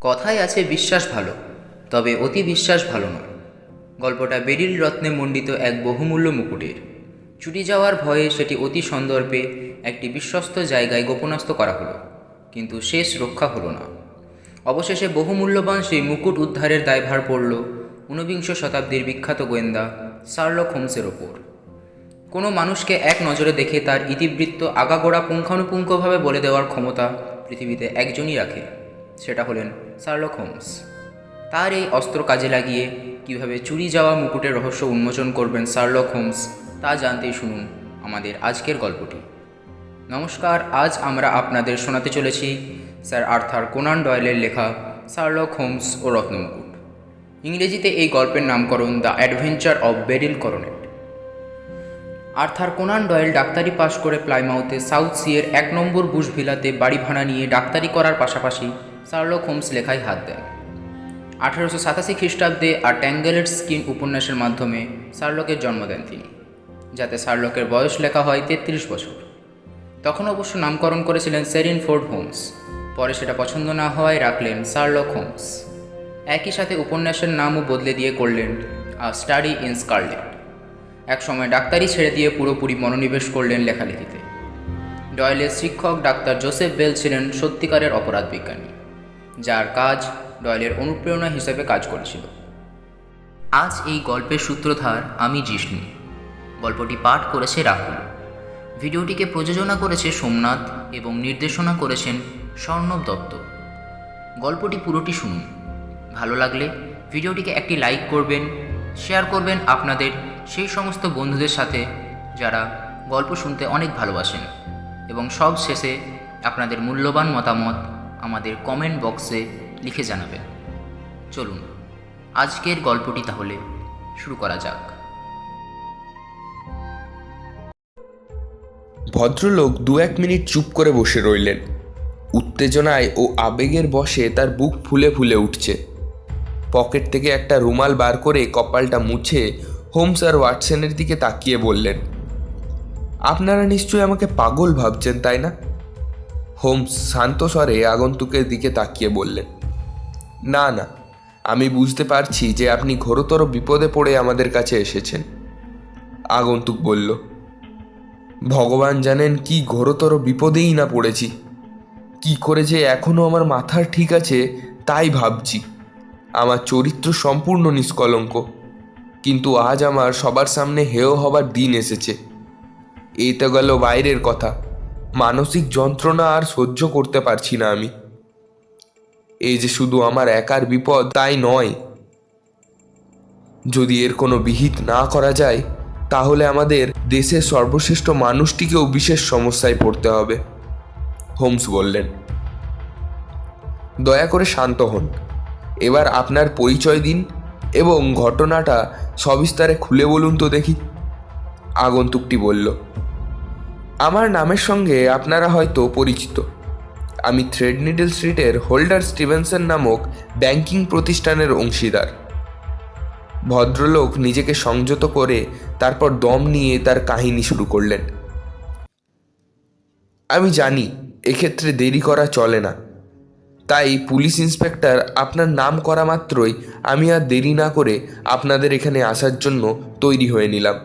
কথায় আছে বিশ্বাস ভালো, তবে অতি বিশ্বাস ভালো নয়। গল্পটা বেরিল রত্নে মণ্ডিত এক বহুমূল্য মুকুটের। চুরি যাওয়ার ভয়ে সেটি অতি সন্দর্ভে একটি বিশ্বস্ত জায়গায় গোপনস্থ করা হলো, কিন্তু শেষ রক্ষা হলো না। অবশেষে বহুমূল্যবান সেই মুকুট উদ্ধারের দায়ভার পড়ল ঊনবিংশ শতাব্দীর বিখ্যাত গোয়েন্দা শার্লক হোমসের ওপর। কোনো মানুষকে এক নজরে দেখে তার ইতিবৃত্ত আগাগোড়া পুঙ্খানুপুঙ্খভাবে বলে দেওয়ার ক্ষমতা পৃথিবীতে একজনই রাখে, সেটা হলেন শার্লক হোমস। তার এই অস্ত্র কাজে লাগিয়ে কিভাবে চুরি যাওয়া মুকুটের রহস্য উন্মোচন করবেন শার্লক হোমস, তা জানতেই শুনুন আমাদের আজকের গল্পটি। নমস্কার, আজ আমরা আপনাদের শোনাতে চলেছি স্যার আর্থার কোনান ডয়েলের লেখা শার্লক হোমস ও রত্নমুকুট। ইংরেজিতে এই গল্পের নামকরণ the adventure of beryl coronet. Arthur Conan Doyle ডাক্তারি পাশ করে প্লাইমাউথে সাউথ সিয়ের 1 নম্বর বুশ ভিলাতে বাড়ি ভাড়া নিয়ে ডাক্তারি করার পাশাপাশি শার্লক হোমস লেখায় হাত দেন। 1887 খ্রিস্টাব্দে আর ট্যাঙ্গেলেড স্কিন উপন্যাসের মাধ্যমে শার্লকের জন্ম দেন তিনি, যাতে শার্লকের বয়স লেখা হয় 33 বছর। তখন অবশ্য নামকরণ করেছিলেন সেরিন ফোর্ড হোমস, পরে সেটা পছন্দ না হওয়ায় রাখলেন শার্লক হোমস। একই সাথে উপন্যাসের নামও বদলে দিয়ে করলেন আ স্টাডি ইন স্কারলেট। একসময় ডাক্তারি ছেড়ে দিয়ে পুরোপুরি মনোনিবেশ করলেন লেখালেখিতে। ডয়েলের শিক্ষক ডাক্তার জোসেফ বেল ছিলেন সত্যিকারের অপরাধ বিজ্ঞানী, যার কাজ ডয়েলের অনুপ্রেরণা হিসেবে কাজ করেছিল। আজ এই গল্পের সূত্রধার আমি জিষ্ণু। গল্পটি পাঠ করেছে রাহুল। ভিডিওটিকে প্রযোজনা করেছে সোমনাথ এবং নির্দেশনা করেছেন স্বর্ণব দত্ত। গল্পটি পুরোটি শুনুন। ভালো লাগলে ভিডিওটিকে একটি লাইক করবেন, শেয়ার করবেন আপনাদের সেই সমস্ত বন্ধুদের সাথে যারা গল্প শুনতে অনেক ভালোবাসেন, এবং সব শেষে আপনাদের মূল্যবান মতামত আমাদের কমেন্ট বক্সে লিখে জানাবেন। চলুন আজকের গল্পটি তাহলে শুরু করা যাক। ভদ্রলোক 2-1 মিনিট চুপ করে বসে রইলেন। উত্তেজনায় ও আবেগের বশে তার বুক ফুলে ফুলে উঠছে। পকেট থেকে একটা রুমাল বার করে কপালটা মুছে হোমস আর ওয়াটসনের দিকে তাকিয়ে বললেন, আপনারা নিশ্চয়ই আমাকে পাগল ভাবছেন, তাই না? হোমস শান্ত স্বরে আগন্তুকের দিকে তাকিয়ে বললেন, না না, আমি বুঝতে পারছি যে আপনি ঘোরতর বিপদে পড়ে আমাদের কাছে এসেছেন। আগন্তুক বলল, ভগবান জানেন কি ঘোরতর বিপদেই না পড়েছি। কি করে যে এখনও আমার মাথার ঠিক আছে তাই ভাবছি। আমার চরিত্র সম্পূর্ণ নিষ্কলঙ্ক, কিন্তু আজ আমার সবার সামনে হেয় হবার দিন এসেছে। এই তো গেল বাইরের কথা, মানসিক যন্ত্রণা আর সহ্য করতে পারছি না আমি। এই যে শুধু আমার একার বিপদ তাই নয়, যদি এর কোনো বিহিত না করা যায় তাহলে আমাদের দেশের সর্বশ্রেষ্ঠ মানুষটিকেও বিশেষ সমস্যায় পড়তে হবে। হোমস বললেন, দয়া করে শান্ত হন। এবার আপনার পরিচয় দিন এবং ঘটনাটা সবিস্তারে খুলে বলুন তো দেখি। আগন্তুকটি বলল, আমার নামের সঙ্গে আপনারা হয়তো পরিচিত। আমি থ্রেডনিডল স্ট্রিটের হোল্ডার স্টিভেনসন নামক ব্যাংকিং প্রতিষ্ঠানের অংশীদার। ভদ্রলোক নিজেকে সংযত করে তারপর দম নিয়ে তার কাহিনী শুরু করলেন। আমি জানি এক্ষেত্রে দেরি করা চলে না, তাই পুলিশ ইন্সপেক্টর আপনার নাম করা মাত্রই আমি আর দেরি না করে আপনাদের এখানে আসার জন্য তৈরি হয়ে নিলাম।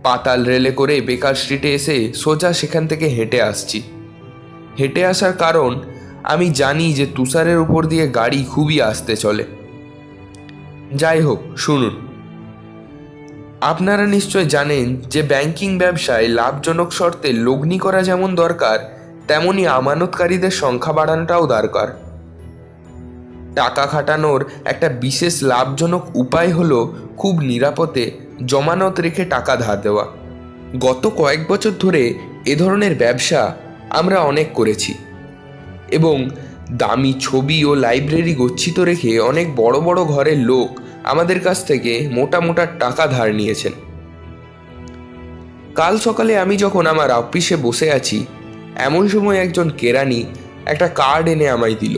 পাতাল রেলে করে বেকার স্ট্রিটে এসে সোজা সেখান থেকে হেঁটে আসছি। হেঁটে আসার কারণ, আমি জানি যে তুষারের উপর দিয়ে গাড়ি খুবই আস্তে চলে। যাই হোক, শুনুন। আপনারা নিশ্চয় জানেন যে ব্যাংকিং ব্যবসায় লাভজনক শর্তে লগ্নি করা যেমন দরকার, তেমনি আমানতকারীদের সংখ্যা বাড়ানোটাও দরকার। টাকা খাটানোর একটা বিশেষ লাভজনক উপায় হলো খুব নিরাপদে জমানত রেখে টাকা ধার দেওয়া। গত কয়েক বছর ধরে এ ধরনের ব্যবসা আমরা অনেক করেছি, এবং দামি ছবি ও লাইব্রেরি গচ্ছিত রেখে অনেক বড় বড় ঘরের লোক আমাদের কাছ থেকে মোটা মোটা টাকা ধার নিয়েছেন। কাল সকালে আমি যখন আমার অফিসে বসে আছি, এমন সময় একজন কেরানি একটা কার্ড এনে আমায় দিল।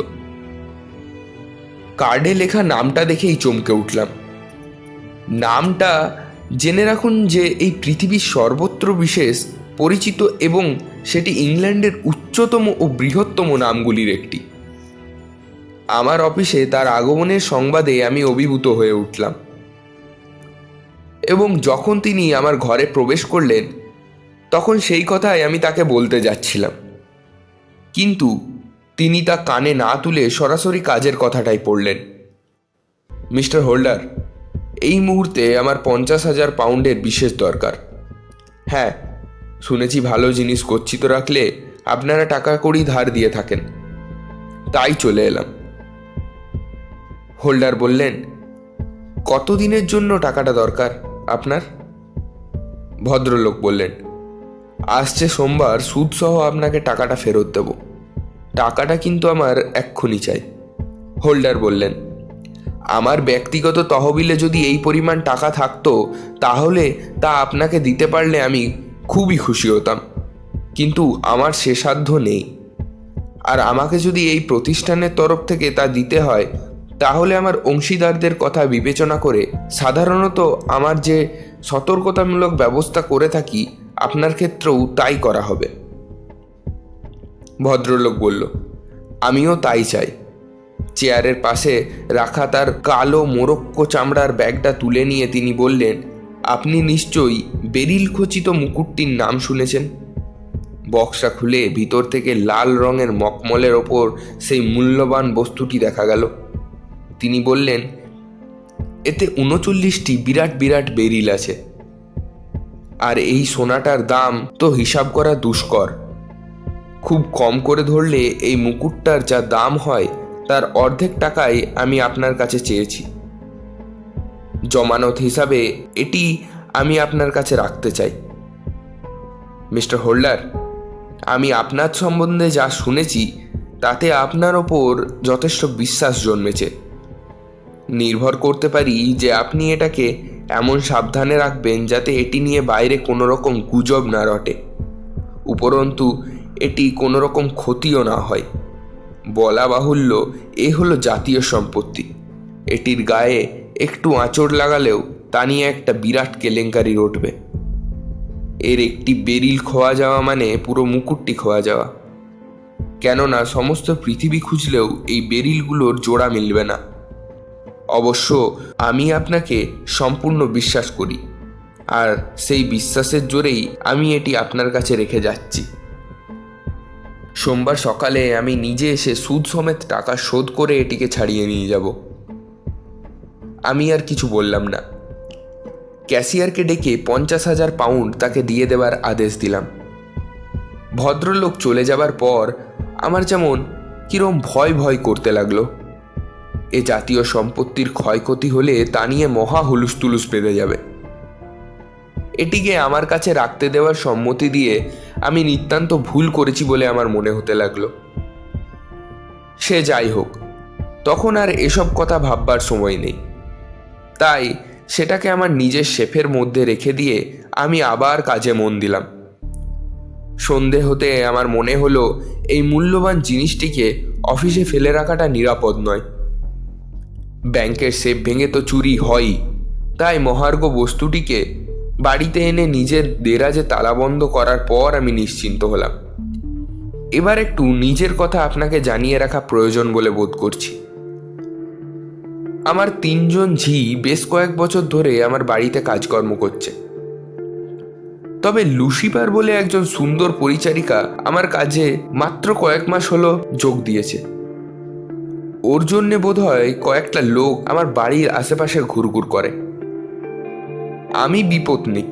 কার্ডে লেখা নামটা দেখেই চমকে উঠলাম। নামটা জেনে রাখুন যে এই পৃথিবীর সর্বত্র বিশেষ পরিচিত, এবং সেটি ইংল্যান্ডের উচ্চতম ও বৃহত্তম নামগুলির একটি। আমার অফিসে তার আগমনের সংবাদে আমি অভিভূত হয়ে উঠলাম, এবং যখন তিনি আমার ঘরে প্রবেশ করলেন তখন সেই কথাই আমি তাকে বলতে যাচ্ছিলাম, কিন্তু তিনি তা কানে না তুলে সরাসরি কাজের কথাটাই পড়লেন। মিস্টার হোল্ডার, এই মুহূর্তে আমার 50,000 পাউন্ডের বিশেষ দরকার। হ্যাঁ, শুনেছি ভালো জিনিস গচ্ছিত রাখলে আপনারা টাকা কড়ি ধার দিয়ে থাকেন, তাই চলে এলাম। হোল্ডার বললেন, কতদিনের জন্য টাকাটা দরকার আপনার? ভদ্রলোক বললেন, আসছে সোমবার সুদসহ আপনাকে টাকাটা ফেরত দেব। টাকাটা কিন্তু আমার এক্ষুনি চাই। হোল্ডার বললেন, আমার ব্যক্তিগত তহবিলে যদি এই পরিমাণ টাকা থাকতো তাহলে তা আপনাকে দিতে পারলে আমি খুবই খুশি হতাম, কিন্তু আমার সে সাধ্য নেই। আর আমাকে যদি এই প্রতিষ্ঠানের তরফ থেকে তা দিতে হয় তাহলে আমার অংশীদারদের কথা বিবেচনা করে সাধারণত আমার যে সতর্কতামূলক ব্যবস্থা করে থাকি আপনার ক্ষেত্রেও তাই করা হবে। ভদ্রলোক বলল, আমিও তাই চাই। চেয়ারের পাশে রাখা তার কালো মোরক্কো চামড়ার ব্যাগটা তুলে নিয়ে তিনি বললেন, আপনি নিশ্চয়ই বেরিল খচিত মুকুটটির নাম শুনেছেন। বক্সটা খুলে ভিতর থেকে লাল রঙের মখমলের ওপর সেই মূল্যবান বস্তুটি দেখা গেল। তিনি বললেন, এতে 39টি বিরাট বিরাট বেরিল আছে, আর এই সোনাটার দাম তো হিসাব করা দুষ্কর। খুব কম করে ধরলে এই মুকুটটার যা দাম হয় তার অর্ধেক টাকাই আমি আপনার কাছে চেয়েছি। জমানত হিসাবে এটি আমি আপনার কাছে রাখতে চাই। মিস্টার হোল্ডার, আমি আপনার সম্বন্ধে যা শুনেছি তাতে আপনার ওপর যথেষ্ট বিশ্বাস জন্মেছে। নির্ভর করতে পারি যে আপনি এটাকে এমন সাবধানে রাখবেন যাতে এটি নিয়ে বাইরে কোনো রকম গুজব না রটে, উপরন্তু এটি কোনো রকম ক্ষতিও না হয়। বলা বাহুল্য, এ হলো জাতীয় সম্পত্তি। এটির গায়ে একটু আঁচড় লাগালেও তা নিয়ে একটা বিরাট কেলেঙ্কারি রটবে। এর একটি বেরিল খোয়া যাওয়া মানে পুরো মুকুটটি খোয়া যাওয়া, কেননা সমস্ত পৃথিবী খুঁজলেও এই বেরিলগুলোর জোড়া মিলবে না। অবশ্য আমি আপনাকে সম্পূর্ণ বিশ্বাস করি, আর সেই বিশ্বাসের জোরেই আমি এটি আপনার কাছে রেখে যাচ্ছি। সোমবার সকালে আমি নিজে এসে সুদ সমেত টাকা শোধ করে এটিকে ছাড়িয়ে নিয়ে যাব। আমি আর কিছু বললাম না। ক্যাশিয়ারকে ডেকে 50,000 পাউন্ড তাকে দিয়ে দেবার আদেশ দিলাম। ভদ্রলোক চলে যাবার পর আমার যেমন কিরম ভয় ভয় করতে লাগলো। এ জাতীয় সম্পত্তির ক্ষয়ক্ষতি হলে তা নিয়ে মহা হুলুস বেঁধে যাবে। এটিকে আমার কাছে রাখতে দেওয়ার সম্মতি দিয়ে আমি নিতান্ত ভুল করেছি বলে আমার মনে হতে লাগলো। সে যাই হোক, তখন আর এসব কথা ভাববার সময় নেই, তাই সেটাকে আমার নিজের শেফের মধ্যে রেখে দিয়ে আমি আবার কাজে মন দিলাম। সন্ধে হতে আমার মনে হলো এই মূল্যবান জিনিসটিকে অফিসে ফেলে রাখাটা নিরাপদ নয়। ব্যাংকের সেফ ভেঙে তো চুরি হয়ই, তাই মহার্ঘ বস্তুটিকে বাড়িতে এনে নিজের দেরাজে তালাবন্ধ করার পর আমি নিশ্চিন্ত হলাম। এবার একটু নিজের কথা আপনাকে জানিয়ে রাখা প্রয়োজন বলে বোধ করছি। আমার 3 জন ঝি বেশ কয়েক বছর ধরে আমার বাড়িতে কাজকর্ম করছে, তবে লুসিফার বলে একজন সুন্দর পরিচারিকা আমার কাজে মাত্র কয়েক মাস হলো যোগ দিয়েছে। ওর জন্যে বোধহয় কয়েকটা লোক আমার বাড়ির আশেপাশে ঘুরঘুর করে। আমি বিপত্নিক,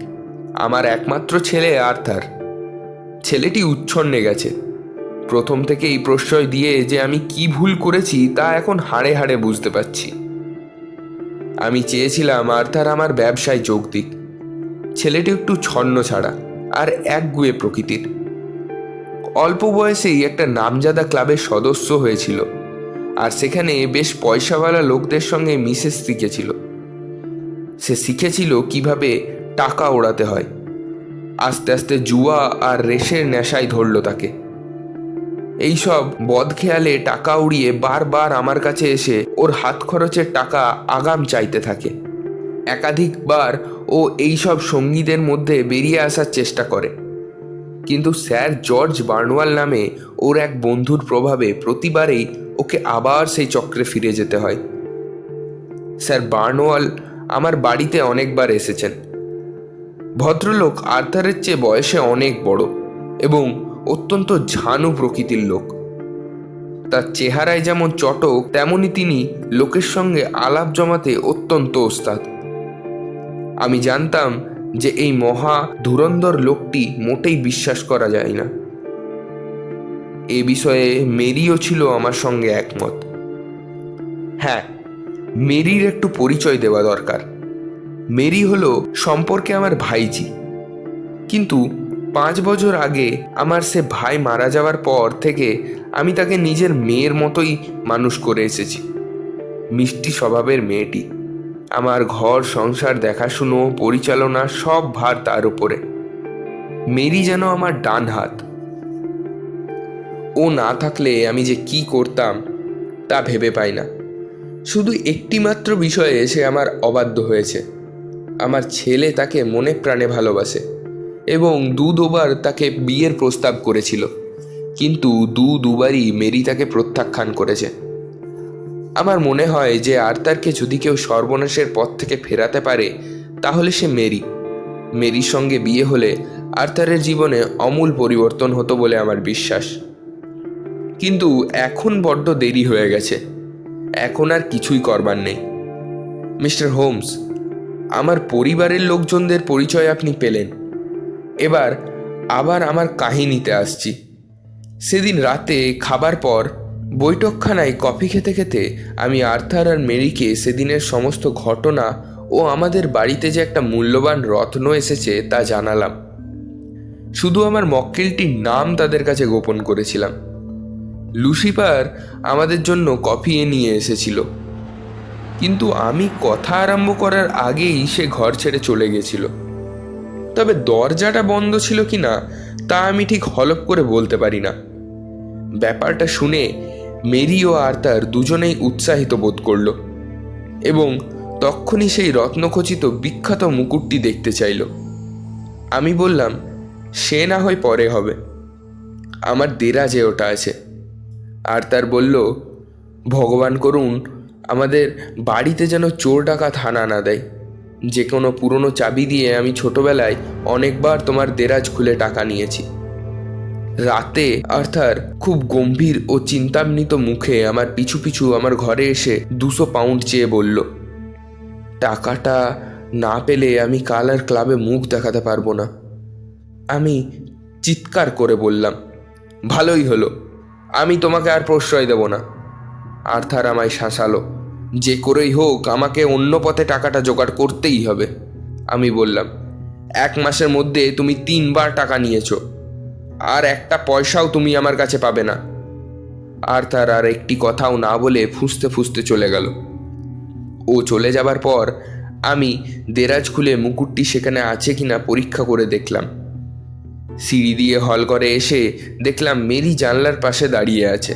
আমার একমাত্র ছেলে আর্থার। ছেলেটি উচ্ছন্নে গেছে। প্রথম থেকেই প্রশ্রয় দিয়ে যে আমি কি ভুল করেছি তা এখন হাড়ে হাড়ে বুঝতে পারছি। আমি চেয়েছিলাম আর্থার আমার ব্যবসায় যোগ দিক। ছেলেটি একটু ছন্ন ছাড়া আর একগুঁয়ে প্রকৃতির। অল্প বয়সেই একটা নামজাদা ক্লাবের সদস্য হয়েছিল, আর সেখানে বেশ পয়সাওয়ালা লোকদের সঙ্গে মিশে শিখেছিল। সে শিখেছিল কিভাবে টাকা ওড়াতে হয়। আস্তে আস্তে জুয়া আর রেশের নেশায় ধরল তাকে। এইসব বদখেয়ালে টাকা উড়িয়ে বারবার আমার কাছে এসে ওর হাত খরচের টাকা আগাম চাইতে থাকে। একাধিকবার ও এইসব সঙ্গীদের মধ্যে বেরিয়ে আসার চেষ্টা করে, কিন্তু স্যার জর্জ বার্নওয়াল নামে ওর এক বন্ধুর প্রভাবে প্রতিবারেই ওকে আবার সেই চক্রে ফিরে যেতে হয়। স্যার বার্নওয়াল আমার বাড়িতে অনেকবার এসেছেন। ভদ্রলোক আর্থারের চেয়ে বয়সে অনেক বড় এবং অত্যন্ত ঝানু প্রকৃতির লোক। তার চেহারায় যেমন চটক, তেমনি তিনি লোকের সঙ্গে আলাপ জমাতে অত্যন্ত ওস্তাদ। আমি জানতাম যে এই মহা ধুরন্ধর লোকটি মোটেই বিশ্বাস করা যায় না। এ বিষয়ে মেরিও ছিল আমার সঙ্গে একমত। হ্যাঁ, মেরির একটু পরিচয় দেওয়া দরকার। মেরি হলো সম্পর্কে আমার ভাইজি, কিন্তু 5 বছর আগে আমার সে ভাই মারা যাওয়ার পর থেকে আমি তাকে নিজের মেয়ের মতোই মানুষ করে এসেছি। মিষ্টি স্বভাবের মেয়েটি। আমার ঘর সংসার দেখাশুনো, পরিচালনা সব ভার তার উপরে। মেরি যেন আমার ডান হাত। ও না থাকলে আমি যে কি করতাম তা ভেবে পাই না। শুধু একটিমাত্র বিষয়ে সে আমার অবাধ্য হয়েছে। আমার ছেলে তাকে মনে প্রাণে ভালোবাসে এবং দুবার তাকে বিয়ের প্রস্তাব করেছিল, কিন্তু দুবারই মেরি তাকে প্রত্যাখ্যান করেছে। আমার মনে হয় যে আর্থারকে যদি কেউ সর্বনাশের পথ থেকে ফেরাতে পারে তাহলে সে মেরি। মেরির সঙ্গে বিয়ে হলে আর্থারের জীবনে আমূল পরিবর্তন হতো বলে আমার বিশ্বাস। কিন্তু এখন বড্ড দেরি হয়ে গেছে। এখন আর কিছুই করবার নেই। মিস্টার হোমস, আমার পরিবারের লোকজনদের পরিচয় আপনি পেলেন। এবার আবার আমার কাহিনীতে আসছি। সেদিন রাতে খাবার পর বৈঠকখানায় কফি খেতে খেতে আমি আর্থার আর মেরিকে সেদিনের সমস্ত ঘটনা ও আমাদের বাড়িতে যে একটা মূল্যবান রত্ন এসেছে তা জানালাম। শুধু আমার মক্কেলটির নাম তাদের কাছে গোপন করেছিলাম। লুসিফার আমাদের জন্য কফি নিয়ে এসেছিল, কিন্তু আমি কথা আরম্ভ করার আগেই সে ঘর ছেড়ে চলে গেছিল। তবে দরজাটা বন্ধ ছিল কিনা তা আমি ঠিক হলফ করে বলতে পারি না। ব্যাপারটা শুনে মেরি ও আর্থার দুজনেই উৎসাহিত বোধ করল এবং তখনই সেই রত্নখচিত বিখ্যাত মুকুটটি দেখতে চাইল। আমি বললাম, সে না হয় পরে হবে, আমার দেরাজে ওটা আছে। আর্থার বলল, ভগবান করুন আমাদের বাড়িতে যেন চোর ডাকাত হানা না দেয়। যে কোনো পুরনো চাবি দিয়ে আমি ছোটবেলায় অনেকবার তোমার দেরাজ খুলে টাকা নিয়েছি। রাতে আর্থার খুব গম্ভীর ও চিন্তান্বিত মুখে আমার পিছু পিছু আমার ঘরে এসে 200 পাউন্ড চেয়ে বলল, টাকাটা না পেলে আমি কাল আর ক্লাবে মুখ দেখাতে পারবো না। আমি চিৎকার করে বললাম, ভালোই হলো, আমি তোমাকে আর প্রশ্রয় দেব না। আর্থার আমায় শাসালো, যে করেই হোক আমাকে অন্য পথে টাকাটা জোগাড় করতেই হবে। আমি বললাম, 1 মাসের মধ্যে তুমি 3 বার টাকা নিয়েছো, আর একটা পয়সাও তুমি আমার কাছে পাবে না। আর্থার আর একটি কথাও না বলে ফুঁসতে ফুঁসতে চলে গেল। ও চলে যাবার পর আমি দেরাজ খুলে মুকুটটি সেখানে আছে কিনা পরীক্ষা করে দেখলাম। সিঁড়ি দিয়ে হলঘরে এসে দেখলাম মেরি জানলার পাশে দাঁড়িয়ে আছে।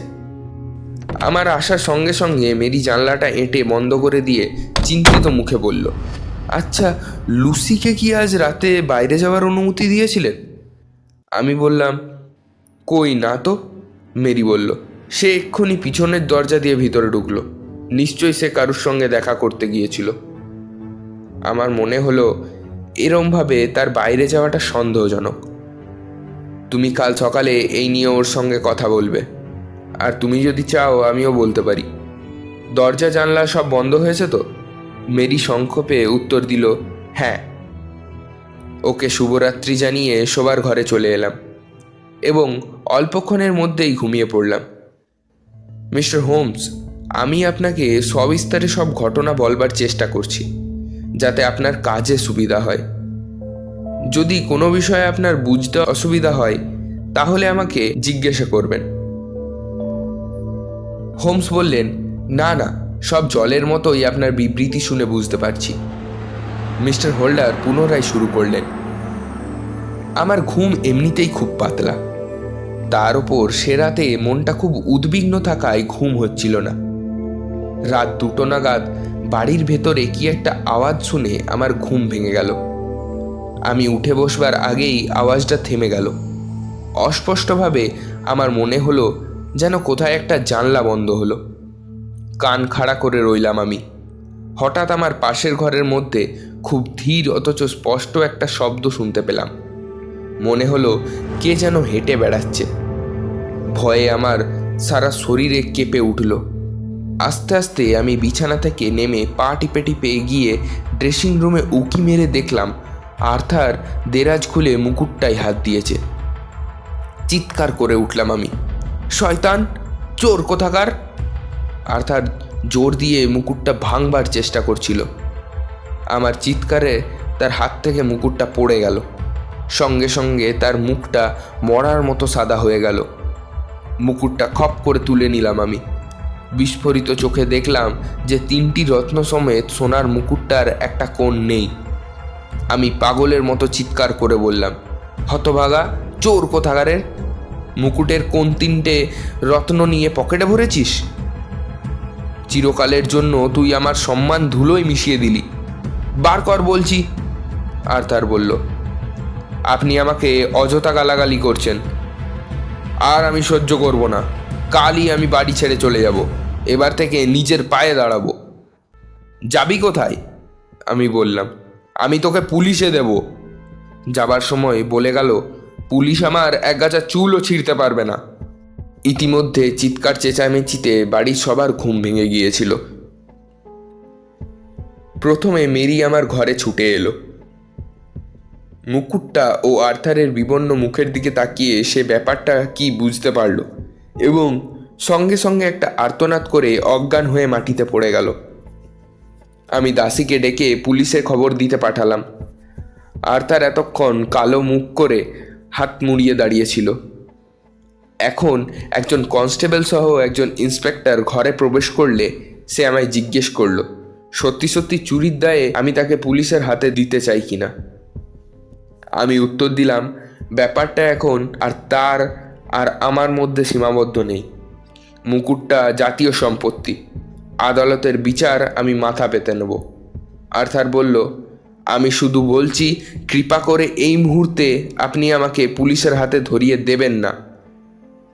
আমার আসার সঙ্গে সঙ্গে মেরি জানলাটা এঁটে বন্ধ করে দিয়ে চিন্তিত মুখে বলল, আচ্ছা, লুসিকে কি আজ রাতে বাইরে যাওয়ার অনুমতি দিয়েছিলেন? আমি বললাম, কই না তো। মেরি বলল, সে এক্ষুনি পিছনের দরজা দিয়ে ভিতরে ঢুকলো, নিশ্চয়ই সে কারুর সঙ্গে দেখা করতে গিয়েছিল। আমার মনে হলো এরমভাবে তার বাইরে যাওয়াটা সন্দেহজনক। তুমি কাল সকালে এই নিয়ে ওর সঙ্গে কথা বলবে, আর তুমি যদি চাও আমিও বলতে পারি। দরজা জানলা সব বন্ধ হয়েছে তো? মেরি সংক্ষেপে উত্তর দিল, হ্যাঁ। ওকে শুভরাত্রি জানিয়ে শোবার ঘরে চলে এলাম এবং অল্পক্ষণের মধ্যেই ঘুমিয়ে পড়লাম। মিস্টার হোমস, আমি আপনাকে সবিস্তারে সব ঘটনা বলবার চেষ্টা করছি, যাতে আপনার কাজে সুবিধা হয়। যদি কোনো বিষয়ে আপনার বুঝতে অসুবিধা হয় তাহলে আমাকে জিজ্ঞাসা করবেন। হোমস বললেন, না না, সব জলের মতোই আপনার বিবৃতি শুনে বুঝতে পারছি। মিস্টার হোল্ডার পুনরায় শুরু করলেন, আমার ঘুম এমনিতেই খুব পাতলা, তার ওপর সে রাতে মনটা খুব উদ্বিগ্ন থাকায় ঘুম হচ্ছিল না। রাত 2টো নাগাদ বাড়ির ভেতরে কি একটা আওয়াজ শুনে আমার ঘুম ভেঙে গেল। আমি উঠে বসবার আগেই আওয়াজটা থেমে গেল। অস্পষ্টভাবে আমার মনে হলো যেন কোথায় একটা জানলা বন্ধ হলো। কান খাড়া করে রইলাম আমি। হঠাৎ আমার পাশের ঘরের মধ্যে খুব ধীর অথচ স্পষ্ট একটা শব্দ শুনতে পেলাম। মনে হলো কে যেন হেঁটে বেড়াচ্ছে। ভয়ে আমার সারা শরীরে কেঁপে উঠল। আস্তে আস্তে আমি বিছানা থেকে নেমে পা টিপে টিপে এগিয়ে ড্রেসিং রুমে উকি মেরে দেখলাম আর্থার দেরাজ খুলে মুকুটটায় হাত দিয়েছে। চিৎকার করে উঠলাম আমি, শয়তান, চোর কোথাকার! আর্থার জোর দিয়ে মুকুটটা ভাঙবার চেষ্টা করছিল। আমার চিৎকারে তার হাত থেকে মুকুটটা পড়ে গেল। সঙ্গে সঙ্গে তার মুখটা মরার মতো সাদা হয়ে গেল। মুকুটটা খপ করে তুলে নিলাম আমি। বিস্ফোরিত চোখে দেখলাম যে 3টি রত্ন সমেত সোনার মুকুটটার একটা কোণ নেই। আমি পাগলের মতো চিৎকার করে বললাম, হতভাগা, চোর কোথাকারের! মুকুটের কোণ 3টে রত্ন নিয়ে পকেটে ভরেছিস? চিরকালের জন্য তুই আমার সম্মান ধুলোয় মিশিয়ে দিলি। বার কর বলছি। আর্থার বলল, আপনি আমাকে অযথা গালাগালি করছেন, আর আমি সহ্য করব না। কালই আমি বাড়ি ছেড়ে চলে যাব। এবার থেকে নিজের পায়ে দাঁড়াবো। যাবি কোথায়? আমি বললাম, আমি তোকে পুলিশে দেব। যাবার সময় বলে গেল, পুলিশ আমার এক গাছা চুলও ছিঁড়তে পারবে না। ইতিমধ্যে চিৎকার চেঁচামেচিতে বাড়ির সবার ঘুম ভেঙে গিয়েছিল। প্রথমে মেরি আমার ঘরে ছুটে এলো। মুকুটটা ও আর্থারের বিবর্ণ মুখের দিকে তাকিয়ে সে ব্যাপারটা কি বুঝতে পারল এবং সঙ্গে সঙ্গে একটা আর্তনাদ করে অজ্ঞান হয়ে মাটিতে পড়ে গেল। আমি দাসীকে ডেকে পুলিশে খবর দিতে পাঠালাম। আর্থার এতক্ষণ কালো মুখ করে হাত মুড়িয়ে দাঁড়িয়েছিল। এখন একজন কনস্টেবল সহ একজন ইন্সপেক্টর ঘরে প্রবেশ করলে সে আমায় জিজ্ঞেস করলো সত্যি সত্যি চুরির দায়ে আমি তাকে পুলিশের হাতে দিতে চাই কিনা। আমি উত্তর দিলাম, ব্যাপারটা এখন আর তার আর আমার মধ্যে সীমাবদ্ধ নেই। মুকুটটা জাতীয় সম্পত্তি। আদালতের বিচার আমি মাথা পেতে নেব। আর্থার বলল, আমি শুধু বলছি, কৃপা করে এই মুহূর্তে আপনি আমাকে পুলিশের হাতে ধরিয়ে দেবেন না।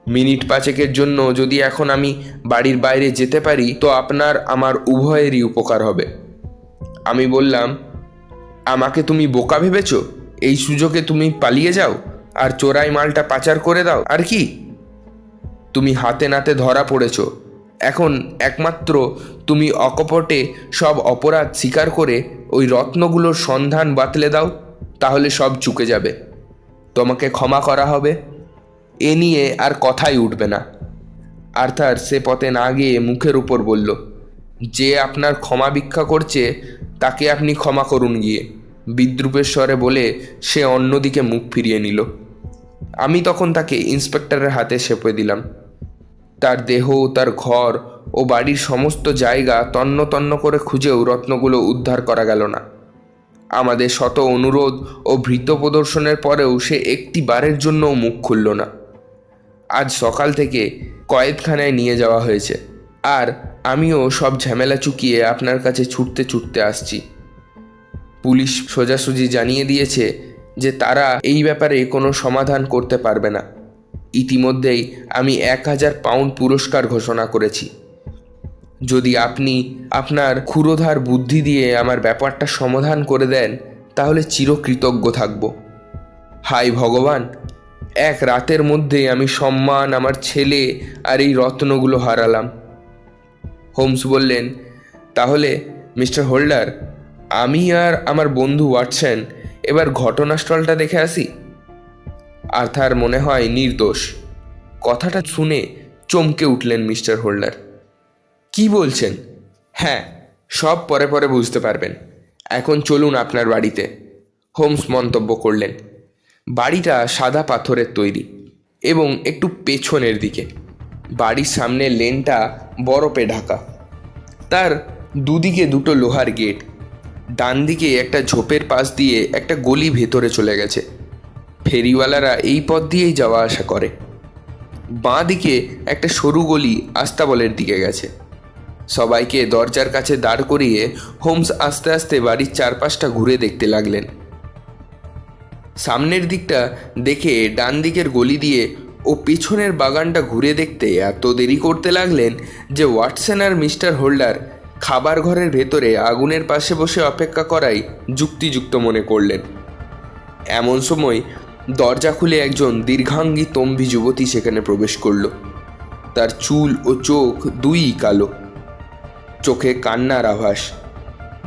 মিনিট 5 জন্য যদি এখন আমি বাড়ির বাইরে যেতে পারি তো আপনার আমার উভয়েরই উপকার হবে। আমি বললাম, আমাকে তুমি বোকা ভেবেছ? এই সুযোগে তুমি পালিয়ে যাও আর চোরাই মালটা পাচার করে দাও আর কি? তুমি হাতে নাতে ধরা পড়েছ। এখন একমাত্র তুমি অকপটে সব অপরাধ স্বীকার করে ওই রত্নগুলোর সন্ধান বাতলে দাও, তাহলে সব চুকে যাবে। তোমাকে ক্ষমা করা হবে। এ নিয়ে আর কথাই উঠবে না। আর্থার সে পথে না গিয়ে মুখের উপর বলল, যে আপনার ক্ষমা ভিক্ষা করছে তাকে আপনি ক্ষমা করুন গিয়ে। বিদ্রুপের স্বরে বলে সে অন্যদিকে মুখ ফিরিয়ে নিল। আমি তখন তাকে ইন্সপেক্টরের হাতে সঁপে দিলাম। তার দেহ, তার ঘর ও বাড়ির সমস্ত জায়গা তন্ন তন্ন করে খুঁজেও রত্নগুলো উদ্ধার করা গেল না। আমাদের শত অনুরোধ ও ভৃত্য প্রদর্শনের পরেও সে একটি বারের জন্যও মুখ খুলল না। আজ সকাল থেকে কয়েদখানায় নিয়ে যাওয়া হয়েছে, আর আমিও সব ঝামেলা চুকিয়ে আপনার কাছে ছুটতে ছুটতে আসছি। পুলিশ সোজাসুজি জানিয়ে দিয়েছে যে তারা এই ব্যাপারে কোনো সমাধান করতে পারবে না। ইতিমধ্যেই আমি 1000 পাউন্ড পুরস্কার ঘোষণা করেছি। যদি আপনি আপনার ক্ষুরোধার বুদ্ধি দিয়ে আমার ব্যাপারটা সমাধান করে দেন তাহলে চিরকৃতজ্ঞ থাকব। হায় ভগবান, এক রাতের মধ্যে আমি সম্মান, আমার ছেলে আর এই রত্নগুলো হারালাম। হোমস বললেন, তাহলে মিস্টার হোল্ডার, আমি আর আমার বন্ধু ওয়াটসন এবার ঘটনাস্থলটা দেখে আসি। আর্থার মনে হয় নির্দোষ। কথাটা শুনে চমকে উঠলেন মিস্টার হোল্ডার। কি বলছেন? হ্যাঁ, সব পরে পরে বুঝতে পারবেন। এখন চলুন আপনার বাড়িতে, হোমস মন্তব্য করলেন। বাড়িটা সাদা পাথরের তৈরি এবং একটু পেছনের দিকে। বাড়ির সামনে লেনটা বরফে ঢাকা। তার দুদিকে দুটো লোহার গেট। ডান দিকে একটা ঝোপের পাশ দিয়ে একটা গলি ভেতরে চলে গেছে। ফেরিওয়ালারা এই পথ দিয়েই যাওয়া আসা করে। বাঁ দিকে একটা সরু গলি আস্তাবলের দিকে গেছে। সবাইকে দরজার কাছে দাঁড় করিয়ে হোমস আস্তে আস্তে বাড়ির চারপাশটা ঘুরে দেখতে লাগলেন। সামনের দিকটা দেখে ডান দিকের গলি দিয়ে ও পিছনের বাগানটা ঘুরে দেখতে এত দেরি করতে লাগলেন যে ওয়াটসন আর মিস্টার হোল্ডার খাবার ঘরের ভেতরে আগুনের পাশে বসে অপেক্ষা করাই যুক্তিযুক্ত মনে করলেন। এমন সময় দরজা খুলে একজন দীর্ঘাঙ্গী তম্বী যুবতী সেখানে প্রবেশ করল। তার চুল ও চোখ দুইই কালো, চোখে কান্নার আভাস।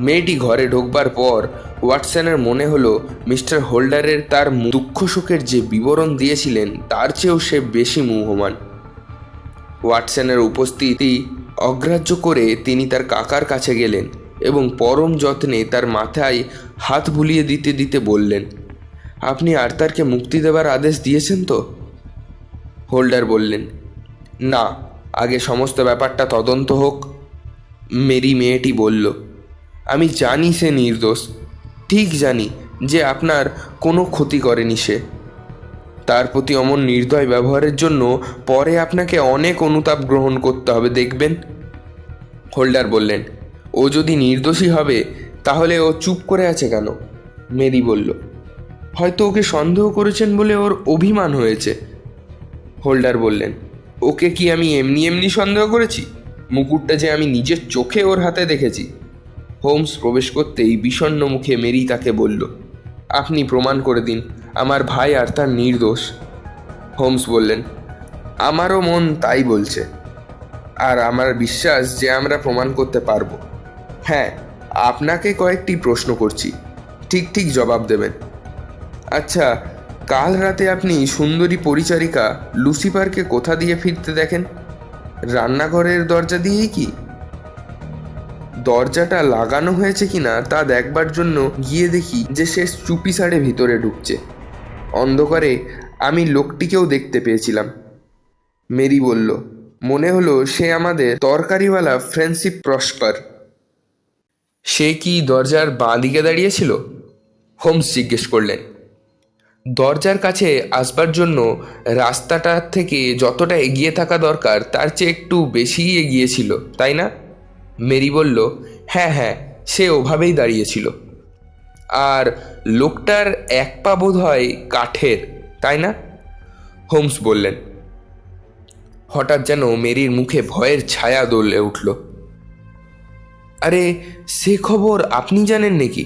মেয়েটি ঘরে ঢোকবার পর ওয়াটসনের মনে হলো মিস্টার হোল্ডারের তার দুঃখ শোকের যে বিবরণ দিয়েছিলেন তার চেয়েও সে বেশি মুহ্যমান। ওয়াটসনের উপস্থিতি অগ্রাহ্য করে তিনি তার কাকার কাছে গেলেন এবং পরম যত্নে তার মাথায় হাত বুলিয়ে দিতে দিতে বললেন, আপনি আর্থারকে মুক্তি দেবার আদেশ দিয়েছেন তো? হোল্ডার বললেন, না, আগে সমস্ত ব্যাপারটা তদন্ত হোক। মেরি মেয়েটি বলল, আমি জানি সে নির্দোষ, ঠিক জানি যে আপনার কোনো ক্ষতি করেনি সে। তার প্রতি অমন নির্দয় ব্যবহারের জন্য পরে আপনাকে অনেক অনুতাপ গ্রহণ করতে হবে, দেখবেন। হোল্ডার বললেন, ও যদি নির্দোষী হবে তাহলে ও চুপ করে আছে কেন? মেরি বলল, হয়তো ওকে সন্দেহ করেছেন বলে ওর অভিমান হয়েছে। হোল্ডার বললেন, ওকে কি আমি এমনি এমনি সন্দেহ করেছি? মুকুটটা যে আমি নিজের চোখে ওর হাতে দেখেছি। হোমস প্রবেশ করতেই বিষণ্ণ মুখে মেরি তাকে বলল, আপনি প্রমাণ করে দিন আমার ভাই আর তার নির্দোষ। হোমস বললেন, আমারও মন তাই বলছে, আর আমার বিশ্বাস যে আমরা প্রমাণ করতে পারবো। হ্যাঁ, আপনাকে কয়েকটি প্রশ্ন করছি, ঠিক ঠিক জবাব দেবেন। আচ্ছা, কাল রাতে আপনি সুন্দরী পরিচারিকা লুসিফারকে কোথা দিয়ে ফিরতে দেখেন? রান্নাঘরের দরজা দিয়েই কি? দরজাটা লাগানো হয়েছে কিনা তা দেখবার জন্য গিয়ে দেখি যে সে চুপি সাড়ে ভিতরে ঢুকছে। অন্ধকারে আমি লোকটিকেও দেখতে পেয়েছিলাম। মেরি বলল, মনে হলো সে আমাদের তরকারিওয়ালা ফ্রেন্ডশিপ প্রসপার। সে কি দরজার বাঁ দিকে দাঁড়িয়েছিল? হোমস জিজ্ঞেস করলেন। দরজার কাছে আসবার জন্য রাস্তাটা থেকে যতটা এগিয়ে থাকা দরকার তার চেয়ে একটু বেশিই এগিয়েছিল, তাই না? মেরি বলল, হ্যাঁ হ্যাঁ, সে ওভাবেই দাঁড়িয়েছিল। আর লোকটার এক পা বোধ হয় কাঠের, তাই না? হোমস বললেন। হঠাৎ যেন মেরির মুখে ভয়ের ছায়া দোলে উঠল। আরে, সে খবর আপনি জানেন নাকি?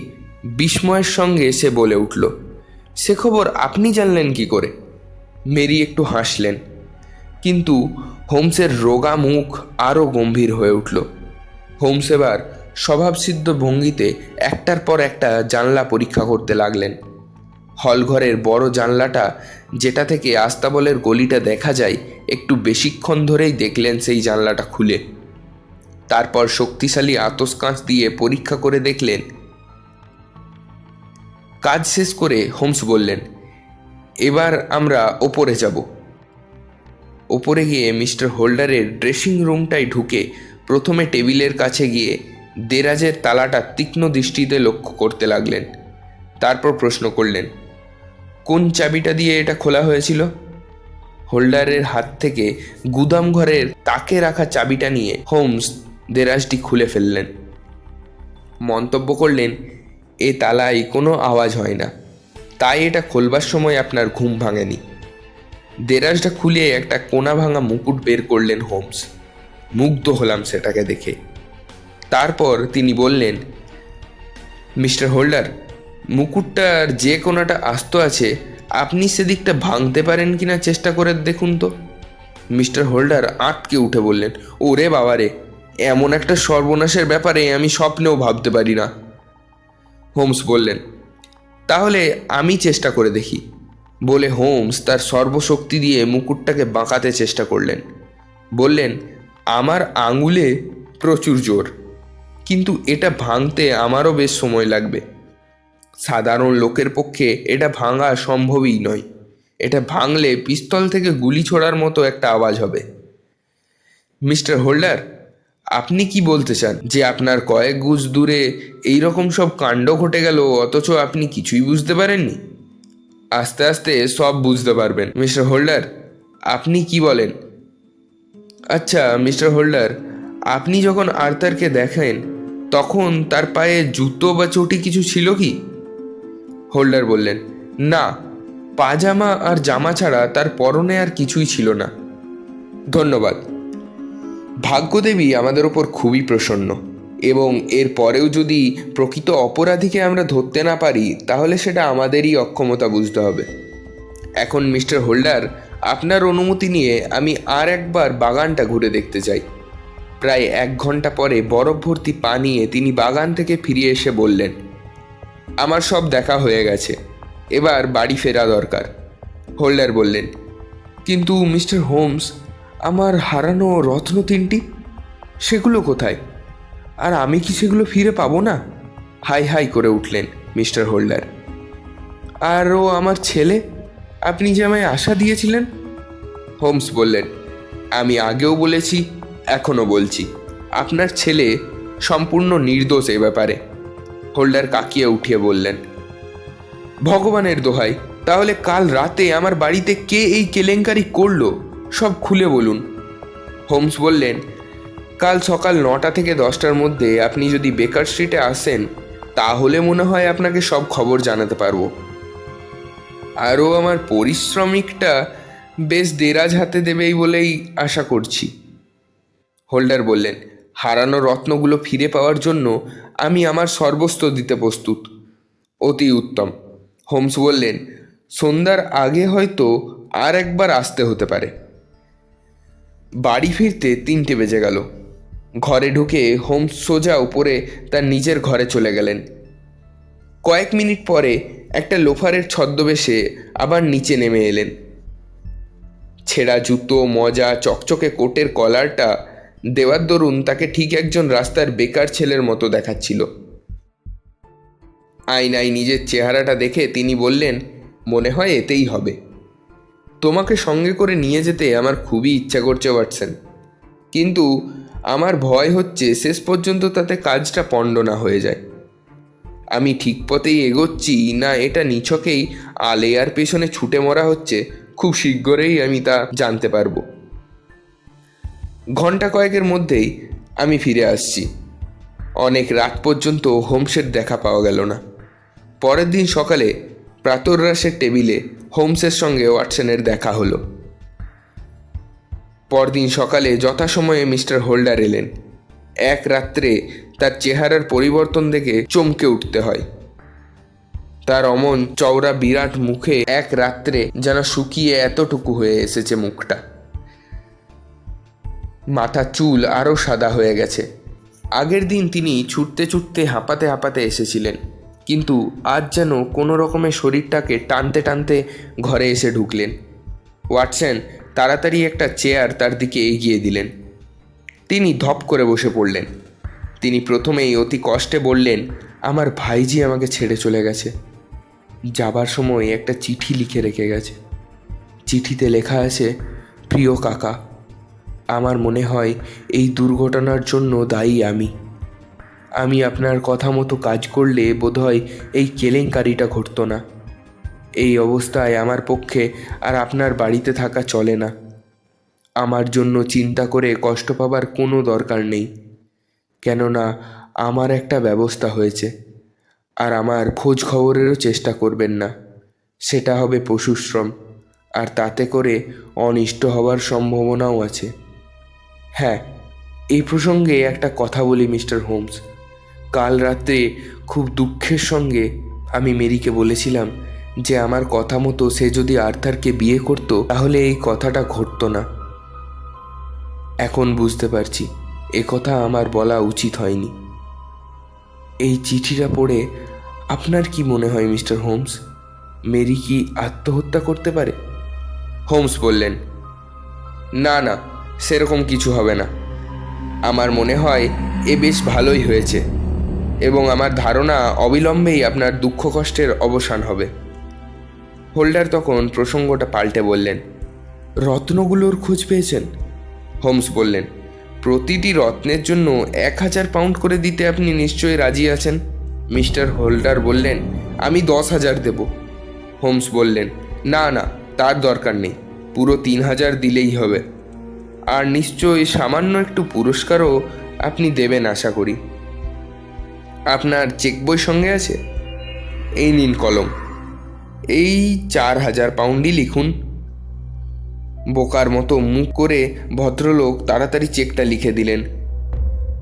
বিস্ময়ের সঙ্গে সে বলে উঠল, সে খবর আপনি জানলেন কি করে? মেরি একটু হাসলেন, কিন্তু হোমসের রোগা মুখ আরও গম্ভীর হয়ে উঠল। হোমস এবার স্বভাবসিদ্ধ ভঙ্গিতে একটার পর একটা জানলা পরীক্ষা করতে লাগলেন। হলঘরের বড় জানলাটা, যেটা থেকে আস্তাবলের গলিটা দেখা যায়, একটু বেশিক্ষণ ধরেই দেখলেন সেই জানলাটা খুলে। তারপর শক্তিশালী আতসকাঁচ দিয়ে পরীক্ষা করে দেখলেন। কাজ শেষ করে হোমস বললেন, এবার আমরা ওপরে যাব। ওপরে গিয়ে মিস্টার হোল্ডারের ড্রেসিং রুমটায় ঢুকে প্রথমে টেবিলের কাছে গিয়ে দেরাজের তালাটা তীক্ষ্ণ দৃষ্টিতে লক্ষ্য করতে লাগলেন। তারপর প্রশ্ন করলেন, কোন চাবিটা দিয়ে এটা খোলা হয়েছিল? হোল্ডারের হাত থেকে গুদাম ঘরের তাকে রাখা চাবিটা নিয়ে হোমস দেরাজটি খুলে ফেললেন। মন্তব্য করলেন, এ তালায় কোনো আওয়াজ হয় না, তাই এটা খোলবার সময় আপনার ঘুম ভাঙেনি। দেরাজটা খুলে একটা কোনা ভাঙা মুকুট বের করলেন হোমস। মুগ্ধ হলাম সেটাকে দেখে। তারপর তিনি বললেন, মিস্টার হোল্ডার, মুকুটটার যে কোনাটা আস্ত আছে আপনি সেদিকটা ভাঙতে পারেন কিনা চেষ্টা করে দেখুন তো। মিস্টার হোল্ডার আঁতকে উঠে বললেন, ওরে বাবারে, এমন একটা সর্বনাশের ব্যাপারে আমি স্বপ্নেও ভাবতে পারি না। হোমস বললেন, তাহলে আমি চেষ্টা করে দেখি বলে হোমস তার সর্বশক্তি দিয়ে মুকুটটাকে বাঁকাতে চেষ্টা করলেন। বললেন, আমার আঙুলে প্রচুর জোর, কিন্তু এটা ভাঙতে আমারও বেশ সময় লাগবে। সাধারণ লোকের পক্ষে এটা ভাঙা সম্ভবই নয়। এটা ভাঙলে পিস্তল থেকে গুলি ছোড়ার মতো একটা আওয়াজ হবে। মিস্টার হোল্ডার, আপনি কি বলতে চান যে আপনার কয়েক গুজ দূরে এইরকম সব কাণ্ড ঘটে গেল অথচ আপনি কিছুই বুঝতে পারেননি? আস্তে আস্তে সব বুঝতে পারবেন মিস্টার হোল্ডার, আপনি কি বলেন? আচ্ছা মিস্টার হোল্ডার, আপনি যখন আর্থারকে দেখেন তখন তার পায়ে জুতো বা চটি কিছু ছিল কি? হোল্ডার বললেন, না, পাজামা আর জামা ছাড়া তার পরনে আর কিছুই ছিল না। ধন্যবাদ। ভাগ্যদেবী আমাদের ওপর খুবই প্রসন্ন, এবং এর পরেও যদি প্রকৃত অপরাধীকে আমরা ধরতে না পারি তাহলে সেটা আমাদেরই অক্ষমতা বুঝতে হবে। এখন মিস্টার হোল্ডার, আপনার অনুমতি নিয়ে আমি আর একবার বাগানটা ঘুরে দেখতে চাই। প্রায় 1 ঘন্টা পরে বরফ ভর্তি পা নিয়ে তিনি বাগান থেকে ফিরে এসে বললেন, আমার সব দেখা হয়ে গেছে, এবার বাড়ি ফেরা দরকার। হোল্ডার বললেন, কিন্তু মিস্টার হোমস, আমার হারানো রত্ন 3টি, সেগুলো কোথায়? আর আমি কি সেগুলো ফিরে পাবো না? হাই হাই করে উঠলেন মিস্টার হোল্ডার। আরও আমার ছেলে, আপনি যে আমায় আশা দিয়েছিলেন। হোমস বললেন, আমি আগেও বলেছি, এখনও বলছি, আপনার ছেলে সম্পূর্ণ নির্দোষ এ ব্যাপারে। হোল্ডার কাকিয়ে উঠিয়ে বললেন, ভগবানের দোহাই, তাহলে কাল রাতে আমার বাড়িতে কে এই কেলেঙ্কারি করলো সব খুলে বলুন। হোমস বললেন, কাল সকাল 9টা থেকে 10টার মধ্যে আপনি যদি বেকার স্ট্রিটে আসেন তাহলে মনে হয় আপনাকে সব খবর জানাতে পারবো। আরও আমার পরিশ্রমিকটা বেশ দেরাজ হাতে দেবেই বলেই আশা করছি। হোল্ডার বললেন, হারানো রত্নগুলো ফিরে পাওয়ার জন্য আমি আমার সর্বস্ব দিতে প্রস্তুত। অতি উত্তম। হোমস বললেন, সন্ধ্যার আগে হয়তো আর একবার আসতে হতে পারে। বাড়ি ফিরতে 3টে বেজে গেল। ঘরে ঢুকে হোমস সোজা উপরে তার নিজের ঘরে চলে গেলেন। কয়েক মিনিট পরে একটা লোফারের ছদ্মবেশে আবার নিচে নেমে এলেন। ছেঁড়া জুতো, মজা, চকচকে কোটের কলারটা দেওয়ার দরুন তাকে ঠিক একজন রাস্তার বেকার ছেলের মতো দেখাচ্ছিল। আয়নায় নিজের চেহারাটা দেখে তিনি বললেন, মনে হয় এতেই হবে। তোমাকে সঙ্গে করে নিয়ে যেতে আমার খুবই ইচ্ছা করছে ওয়াটসন, কিন্তু আমার ভয় হচ্ছে শেষ পর্যন্ত তাতে কাজটা পণ্ড না হয়ে যায়। আমি ঠিক পথেই এগোচ্ছি না এটা নিছকেই আলেয়ার পেছনে ছুটে মরা হচ্ছে, খুব শীঘ্রই আমি তা জানতে পারবো। ঘন্টা কয়েকের মধ্যেই আমি ফিরে আসছি। অনেক রাত পর্যন্ত হোমসের দেখা পাওয়া গেল না। পরের দিন সকালে প্রাতরাশের টেবিলে হোমসের সঙ্গে ওয়াটসনের দেখা হলো। পরদিন সকালে যথাসময়ে মিস্টার হোল্ডার এলেন। এক রাত্রে তার চেহারার পরিবর্তন দেখে চমকে উঠতে হয়। তার অমন চওড়া বিরাট মুখে এক রাত্রে যেন শুকিয়ে এতটুকু হয়ে এসেছে মুখটা। মাথা চুল আরও সাদা হয়ে গেছে। আগের দিন তিনি ছুটতে ছুটতে হাঁপাতে হাঁপাতে এসেছিলেন, কিন্তু আজ যেন কোনো রকমের শরীরটাকে টানতে টানতে ঘরে এসে ঢুকলেন। ওয়াটসন তাড়াতাড়ি একটা চেয়ার তার দিকে এগিয়ে দিলেন। তিনি ধপ করে বসে পড়লেন। তিনি প্রথমেই অতি কষ্টে বললেন, আমার ভাইজি আমাকে ছেড়ে চলে গেছে। যাবার সময় একটা চিঠি লিখে রেখে গেছে। চিঠিতে লেখা আছে, প্রিয় কাকা, আমার মনে হয় এই দুর্ঘটনার জন্য দায়ী আমি আপনার কথা মতো কাজ করলে বোধহয় এই কেলেঙ্কারিটা ঘটতো না। এই অবস্থায় আমার পক্ষে আর আপনার বাড়িতে থাকা চলে না। আমার জন্য চিন্তা করে কষ্ট পাবার কোনো দরকার নেই, কেননা আমার একটা ব্যবস্থা হয়েছে। আর আমার খোঁজ খবরেরও চেষ্টা করবেন না, সেটা হবে পশুশ্রম, আর তাতে করে অনিষ্ট হবার সম্ভাবনাও আছে। হ্যাঁ, এই প্রসঙ্গে একটা কথা বলি মিস্টার হোমস। কাল রাত্রে খুব দুঃখের সঙ্গে আমি মেরিকে বলেছিলাম যে আমার কথা মতো সে যদি আর্থারকে বিয়ে করতো তাহলে এই কথাটা ঘটতো না। এখন বুঝতে পারছি এ কথা আমার বলা উচিত হয়নি। এই চিঠিটা পড়ে আপনার কি মনে হয় মিস্টার হোমস? মেরি কি আত্মহত্যা করতে পারে? হোমস বললেন, না না, সেরকম কিছু হবে না। আমার মনে হয় এ বেশ ভালোই হয়েছে, এবং আমার ধারণা অবিলম্বেই আপনার দুঃখ কষ্টের অবসান হবে। হোল্ডার তখন প্রসঙ্গটা পাল্টে বললেন, রত্নগুলোর খোঁজ পেয়েছেন? হোমস বললেন, প্রতিটি রত্নের জন্য 1000 পাউন্ড করে দিতে আপনি নিশ্চয়ই রাজি আছেন? মিস্টার হোল্ডার বললেন, আমি 10,000 দেব। হোমস বললেন, না না, তার দরকার নেই, পুরো 3000 দিলেই হবে। আর নিশ্চয়ই সামান্য একটু পুরস্কারও আপনি দেবেন আশা করি। আপনার চেক বই সঙ্গে আছে? এই নিন কলম। এই 4,000 পাউন্ডই লিখুন। বোকার মতো মুখ করে ভদ্রলোক তাড়াতাড়ি চেকটা লিখে দিলেন।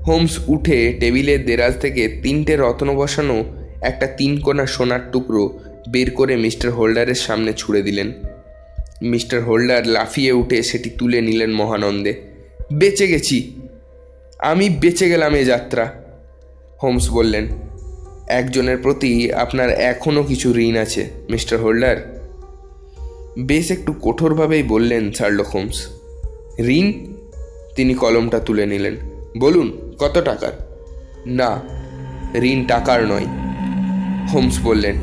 হোমস উঠে টেবিলের দেরাজ থেকে 3টে রত্ন বসানো একটা 3 কোনা সোনার টুকরো বের করে মিস্টার হোল্ডারের সামনে ছুঁড়ে দিলেন। মিস্টার হোল্ডার লাফিয়ে উঠে সেটি তুলে নিলেন মহানন্দে। বেঁচে গেছি, আমি বেঁচে গেলাম এ যাত্রা। হোমস বললেন, একজনের প্রতি আপনার এখনও কিছু ঋণ আছে মিস্টার হোল্ডার। বেশ একটু কঠোরভাবেই বললেন শার্লক হোমস। ঋণ? তিনি কলমটা তুলে নিলেন। বলুন, কত টাকার? না, ঋণ টাকার নয়। হোমস বললেন,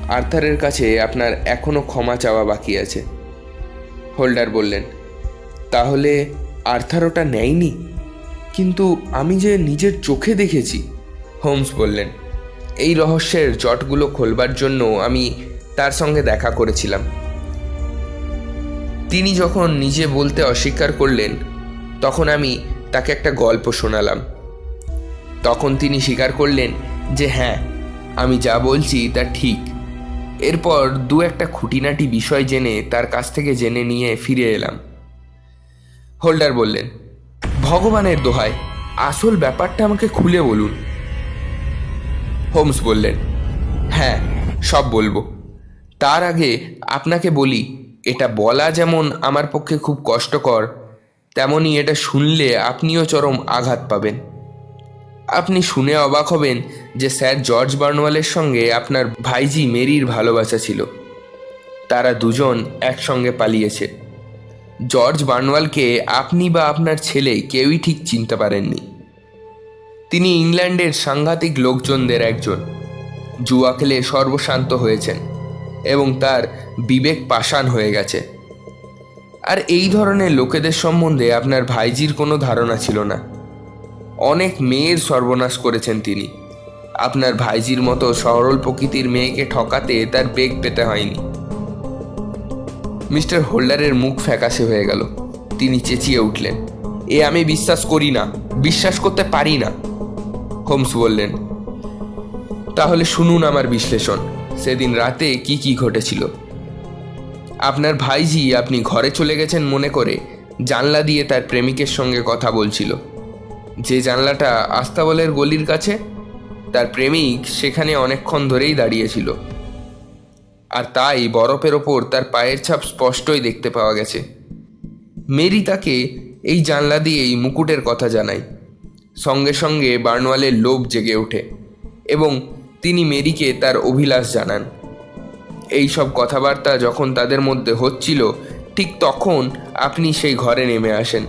আর্থারের কাছে আপনার এখনও ক্ষমা চাওয়া বাকি আছে। হোল্ডার বললেন, তাহলে আর্থার ওটা নেয়নি? কিন্তু আমি যে নিজের চোখে দেখেছি। হোমস বললেন, এই রহস্যের জটগুলো খোলবার জন্য আমি তার সঙ্গে দেখা করেছিলাম। তিনি যখন নিজে বলতে অস্বীকার করলেন, তখন আমি তাকে একটা গল্প শোনালাম। তখন তিনি স্বীকার করলেন যে হ্যাঁ, আমি যা বলছি তা ঠিক। এরপর 2-একটা খুঁটিনাটি বিষয় জেনে তার কাছ থেকে জেনে নিয়ে ফিরে এলাম। হোল্ডার বললেন, ভগবানের দোহাই, আসল ব্যাপারটা আমাকে খুলে বলুন। হোমস বললেন, হ্যাঁ, সব বলবো। তার আগে আপনাকে বলি, এটা বলা যেমন আমার পক্ষে খুব কষ্টকর, তেমনি এটা শুনলে আপনিও চরম আঘাত পাবেন। আপনি শুনে অবাক হবেন যে স্যার জর্জ বার্নওয়ালের সঙ্গে আপনার ভাইজি মেরির ভালোবাসা ছিল। তারা দুজন একসঙ্গে পালিয়েছে। জর্জ বার্নওয়ালকে আপনি বা আপনার ছেলে কেউই ঠিক চিনতে পারেননি। তিনি ইংল্যান্ডের সাংঘাতিক লোকজনদের একজন। জুয়া খেলে সর্বশান্ত হয়েছেন এবং তার বিবেক পাষাণ হয়ে গেছে। আর এই ধরনের লোকেদের সম্বন্ধে আপনার ভাইজির কোনো ধারণা ছিল না। অনেক মেয়ের সর্বনাশ করেছেন তিনি। আপনার ভাইজির মতো সরল প্রকৃতির মেয়েকে ঠকাতে তার বেগ পেতে হয়নি। মিস্টার হোল্ডারের মুখ ফ্যাকাশে হয়ে গেল। তিনি চেঁচিয়ে উঠলেন, এ আমি বিশ্বাস করি না, বিশ্বাস করতে পারি না। হোমস বললেন, তাহলে শুনুন আমার বিশ্লেষণ। সেদিন রাতে কি কি ঘটেছিল। আপনার ভাইজি আপনি ঘরে চলে গেছেন মনে করে জানলা দিয়ে তার প্রেমিকের সঙ্গে কথা বলছিল। যে জানলাটা আস্তাবলের গলির কাছে, তার প্রেমিক সেখানে অনেকক্ষণ ধরেই দাঁড়িয়েছিল। আর তাই বরফের ওপর তার পায়ের ছাপ স্পষ্টই দেখতে পাওয়া গেছে। মেরি তাকে এই জানলা দিয়েই মুকুটের কথা জানায়। সঙ্গে সঙ্গে বার্নওয়ালের লোভ জেগে ওঠে এবং তিনি মেরিকে তার অভিলাষ জানান। এই সব কথাবার্তা যখন তাদের মধ্যে হচ্ছিল, ঠিক তখন আপনি সেই ঘরে নেমে আসেন,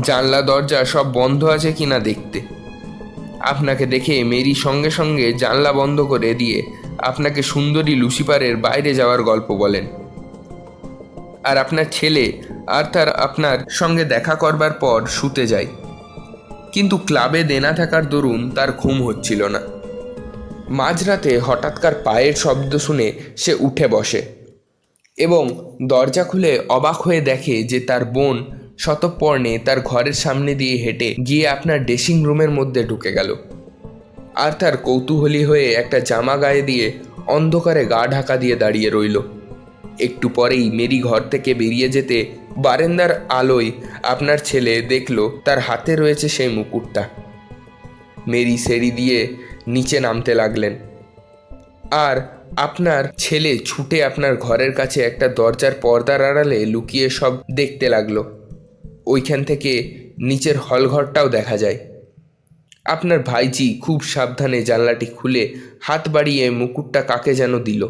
জানলা দরজা সব বন্ধ আছে কিনা দেখতে। আপনাকে দেখে মেরি সঙ্গে সঙ্গে জানলা বন্ধ করে দিয়ে আপনাকে সুন্দরী লুসিফারের বাইরে যাওয়ার গল্প বলেন। আর আপনার ছেলে আর্থার আপনার সঙ্গে দেখা করবার পর শুতে যায়। কিন্তু ক্লাবে দেনা থাকার দরুন তার ঘুম হচ্ছিল না। মাঝরাতে হঠাৎকার পায়ের শব্দ শুনে সে উঠে বসে এবং দরজা খুলে অবাক হয়ে দেখে যে তার বোন শতপর্ণে তার ঘরের সামনে দিয়ে হেঁটে গিয়ে আপনার ড্রেসিং রুমের মধ্যে ঢুকে গেল। আর তার কৌতূহলী হয়ে একটা জামা গায়ে দিয়ে অন্ধকারে গা ঢাকা দিয়ে দাঁড়িয়ে রইল। একটু পরেই মেরি ঘর থেকে বেরিয়ে যেতে বারান্দার আলোয় আপনার ছেলে দেখল তার হাতে রয়েছে সেই মুকুটটা। মেরি সিঁড়ি দিয়ে নিচে নামতে লাগলেন আর আপনার ছেলে ছুটে আপনার ঘরের কাছে একটা দরজার পর্দার আড়ালে লুকিয়ে সব দেখতে লাগলো। ওইখান থেকে নিচের হলঘরটাও দেখা যায়। আপনার ভাইজি খুব সাবধানে জানলাটি খুলে হাত বাড়িয়ে মুকুটটা কাকে যেন দিল।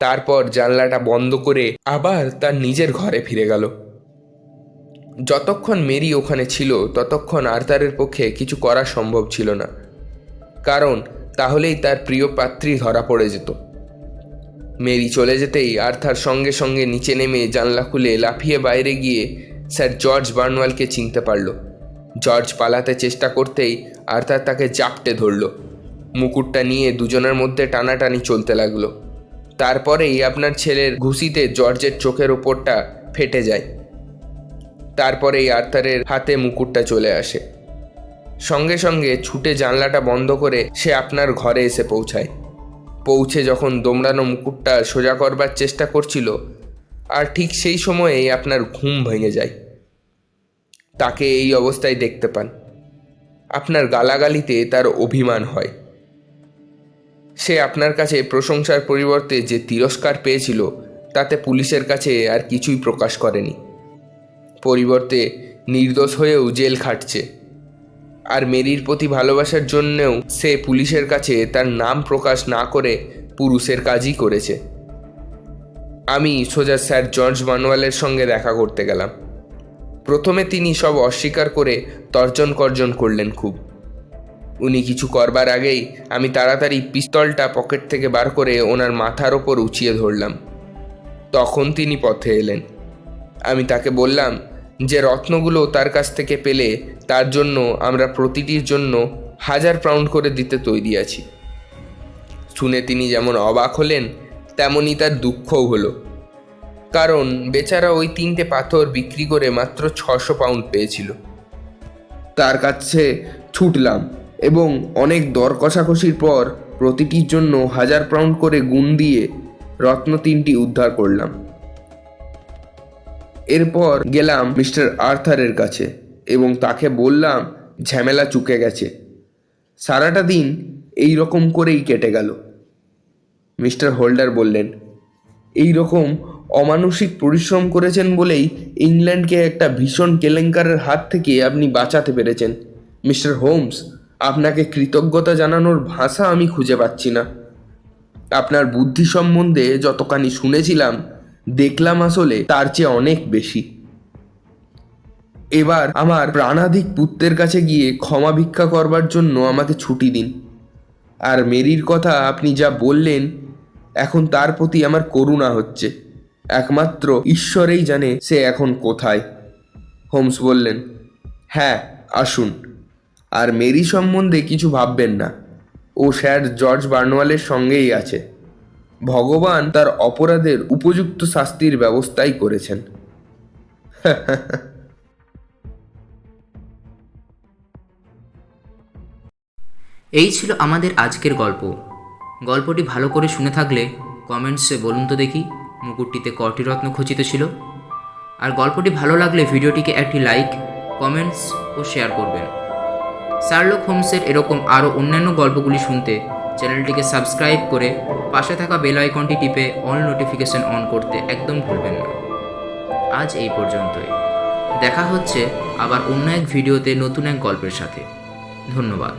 তারপর জানলাটা বন্ধ করে আবার তার নিজের ঘরে ফিরে গেল। যতক্ষণ মেরি ওখানে ছিল ততক্ষণ আর্থারের পক্ষে কিছু করা সম্ভব ছিল না, কারণ তাহলেই তার প্রিয় পাত্রী ধরা পড়ে যেত। মেরি চলে যেতেই আর্থার সঙ্গে সঙ্গে নিচে নেমে জানলা খুলে লাফিয়ে বাইরে গিয়ে স্যার জর্জ বার্নওয়ালকে চিনতে পারল। জর্জ পালাতে চেষ্টা করতেই আর্থার তাকে জাপটে ধরল। মুকুটটা নিয়ে দুজনের মধ্যে টানাটানি চলতে লাগলো। তারপরেই আপনার ছেলের ঘুষিতে জর্জের চোখের ওপরটা ফেটে যায়। তারপরেই আর্থারের হাতে মুকুটটা চলে আসে। সঙ্গে সঙ্গে ছুটে জানলাটা বন্ধ করে সে আপনার ঘরে এসে পৌঁছায়। পৌঁছে যখন দোমড়ানো মুকুটটা সোজা করবার চেষ্টা করছিল, আর ঠিক সেই সময়েই আপনার ঘুম ভেঙে যায়। তাকে এই অবস্থায় দেখতে পান। আপনার গালাগালিতে তার অভিমান হয়। সে আপনার কাছে প্রশংসার পরিবর্তে যে তিরস্কার পেয়েছিল তাতে পুলিশের কাছে আর কিছুই প্রকাশ করেনি। পরিবর্তে নির্দোষ হয়েও জেল খাটছে। আর মেরির প্রতি ভালোবাসার জন্যেও সে পুলিশের কাছে তার নাম প্রকাশ না করে পুরুষের কাজই করেছে। আমি সোজা স্যার জর্জ মানুয়ালের সঙ্গে দেখা করতে গেলাম। প্রথমে তিনি সব অস্বীকার করে তর্জন কর্জন করলেন খুব। উনি কিছু করবার আগেই আমি তাড়াতাড়ি পিস্তলটা পকেট থেকে বার করে ওনার মাথার ওপর উঁচিয়ে ধরলাম। তখন তিনি পথে এলেন। আমি তাকে বললাম যে রত্নগুলো তার কাছ থেকে পেলে তার জন্য আমরা প্রতিটির জন্য 1000 পাউন্ড করে দিতে তৈরি আছি। শুনে তিনি যেমন অবাক হলেন তেমনই তার দুঃখও হলো, কারণ বেচারা ওই 3টে পাথর বিক্রি করে মাত্র 600 পাউন্ড পেয়েছিল। তার কাছে ছুটলাম এবং অনেক দর কষাকষির পর প্রতিটির জন্য 1000 পাউন্ড করে গুণ দিয়ে রত্ন 3টি উদ্ধার করলাম। এরপর গেলাম মিস্টার আর্থারের কাছে এবং তাকে বললাম ঝামেলা চুকে গেছে। সারাটা দিন এই রকম করেই কেটে গেল। মিস্টার হোল্ডার বললেন, এই রকম অমানসিক পরিশ্রম করেছেন বলেই ইংল্যান্ডকে একটা ভীষণ কেলেঙ্কারের হাত থেকে আপনি বাঁচাতে পেরেছেন। মিস্টার হোমস, আপনাকে কৃতজ্ঞতা জানানোর ভাষা আমি খুঁজে পাচ্ছি না। আপনার বুদ্ধি সম্বন্ধে যতখানি শুনেছিলাম দেখলাম আসলে তার চেয়ে অনেক বেশি। এবার আমার প্রাণাধিক পুত্রের কাছে গিয়ে ক্ষমা ভিক্ষা করবার জন্য আমাকে ছুটি দিন। আর মেরির কথা আপনি যা বললেন, এখন তার প্রতি আমার করুণা হচ্ছে। একমাত্র ঈশ্বরেই জানে সে এখন কোথায়। হোমস বললেন, হ্যাঁ আসুন। আর মেরি সম্বন্ধে কিছু ভাববেন না, ও স্যার জর্জ বার্নওয়ালের সঙ্গেই আছে। ভগবান তার অপরাধের উপযুক্ত শাস্তির ব্যবস্থাই করেছেন। এই ছিল আমাদের আজকের গল্প। গল্পটি ভালো করে শুনে থাকলে কমেন্টসে বলুন তো দেখি মুকুটটিতে কটি রত্ন খচিত ছিল। আর গল্পটি ভালো লাগলে ভিডিওটিকে একটি লাইক, কমেন্টস ও শেয়ার করবেন। শার্লক হোমসের এরকম আরও অন্যান্য গল্পগুলি শুনতে চ্যানেলটিকে সাবস্ক্রাইব করে পাশে থাকা বেল আইকনটি টিপে অল নোটিফিকেশন অন করতে একদম ভুলবেন না। আজ এই পর্যন্তই। দেখা হচ্ছে আবার অন্য এক ভিডিওতে নতুন এক গল্পের সাথে। ধন্যবাদ।